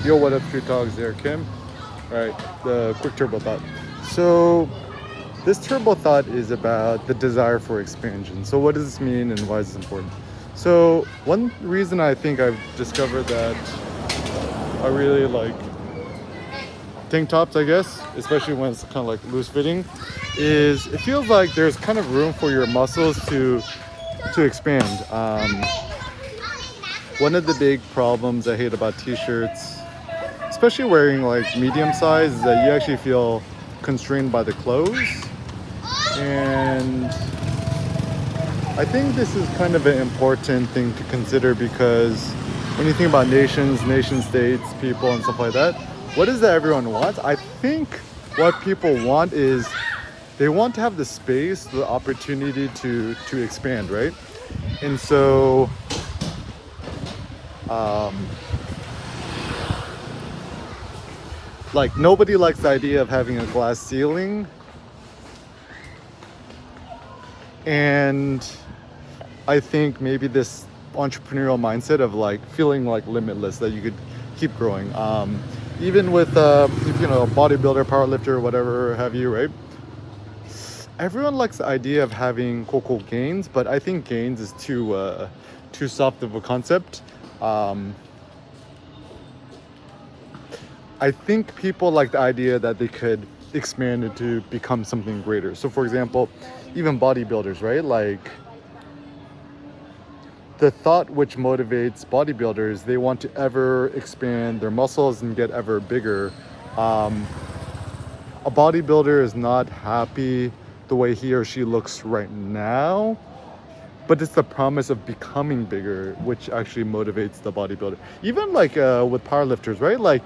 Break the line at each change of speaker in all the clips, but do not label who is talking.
Yo, what up, Street Dogs? There, Kim. All right, the quick turbo thought. So, this turbo thought is about the desire for expansion. So, what does this mean and why is this important? So, one reason I think I've discovered that I really like tank tops, I guess, especially when it's kind of like loose fitting, is it feels like there's kind of room for your muscles to expand. One of the big problems I hate about t-shirts, especially wearing like medium size, is that you actually feel constrained by the clothes. And I think this is kind of an important thing to consider, because when you think about nations, nation states, people and stuff like that, what is that everyone wants? I think what people want is they want to have the space, the opportunity to expand, right? And so like nobody likes the idea of having a glass ceiling, and I think maybe this entrepreneurial mindset of like feeling like limitless, that you could keep growing, even with if, you know, a bodybuilder, powerlifter, whatever have you, right? Everyone likes the idea of having quote gains, but I think gains is too soft of a concept. I think people like the idea that they could expand it to become something greater. So for example, even bodybuilders, right? Like the thought which motivates bodybuilders, they want to ever expand their muscles and get ever bigger. A bodybuilder is not happy the way he or she looks right now, but it's the promise of becoming bigger which actually motivates the bodybuilder. Even like with powerlifters, right? Like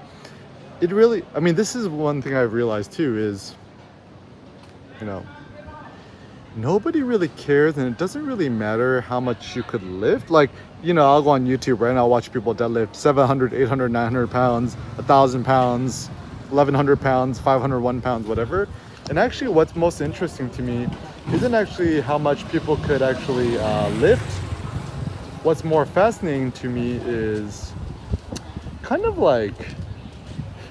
it really, I mean, this is one thing I've realized too is, you know, nobody really cares, and it doesn't really matter how much you could lift. Like, you know, I'll go on YouTube, right, and I'll watch people deadlift 700, 800, 900 pounds, 1,000 pounds, 1,100 pounds, 501 pounds, whatever. And actually what's most interesting to me isn't actually how much people could actually lift. What's more fascinating to me is kind of like,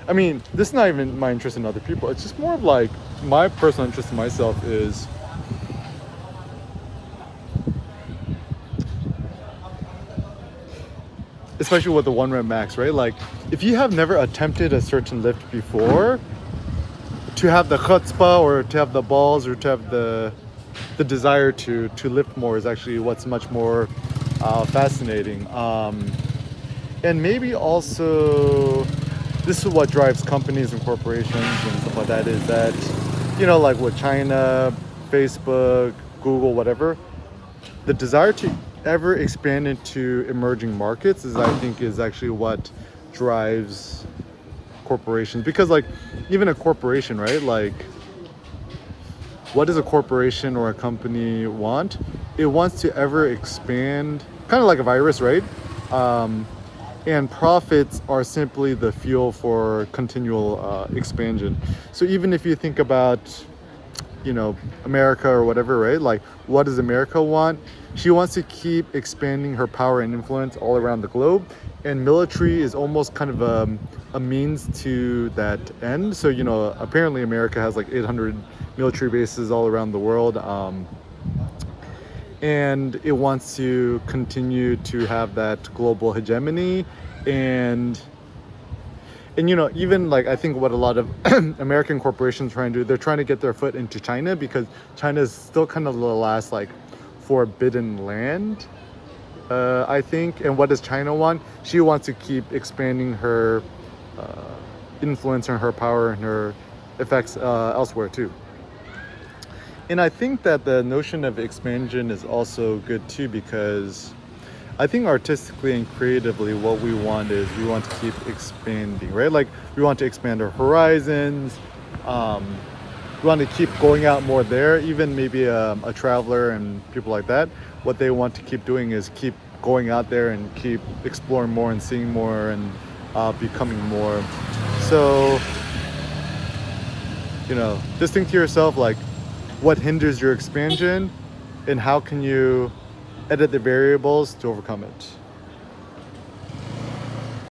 I mean, this is not even my interest in other people. It's just more of like my personal interest in myself is, especially with the 1 rep max, right? Like if you have never attempted a certain lift before, to have the chutzpah or to have the balls or to have the desire to lift more is actually what's much more fascinating. And maybe also this is what drives companies and corporations and stuff like that, is that, you know, like with China, Facebook, Google, whatever, the desire to ever expand into emerging markets is, I think, is actually what drives corporations. Because like even a corporation, right? Like what does a corporation or a company want? It wants to ever expand, kind of like a virus, right? And profits are simply the fuel for continual expansion. So even if you think about, you know, America or whatever, right? Like what does America want? She wants to keep expanding her power and influence all around the globe, and military is almost kind of a means to that end. So, you know, apparently America has like 800 military bases all around the world, and it wants to continue to have that global hegemony. And you know, even like I think what a lot of American corporations try and do, they're trying to get their foot into China, because China is still kind of the last like forbidden land, I think. And what does China want? She wants to keep expanding her influence and her power and her effects elsewhere too. And I think that the notion of expansion is also good too, because I think artistically and creatively what we want is we want to keep expanding, right? Like we want to expand our horizons. We want to keep going out more there. Even maybe a traveler and people like that, what they want to keep doing is keep going out there and keep exploring more and seeing more and becoming more. So, you know, just think to yourself, like, what hinders your expansion and how can you edit the variables to overcome it?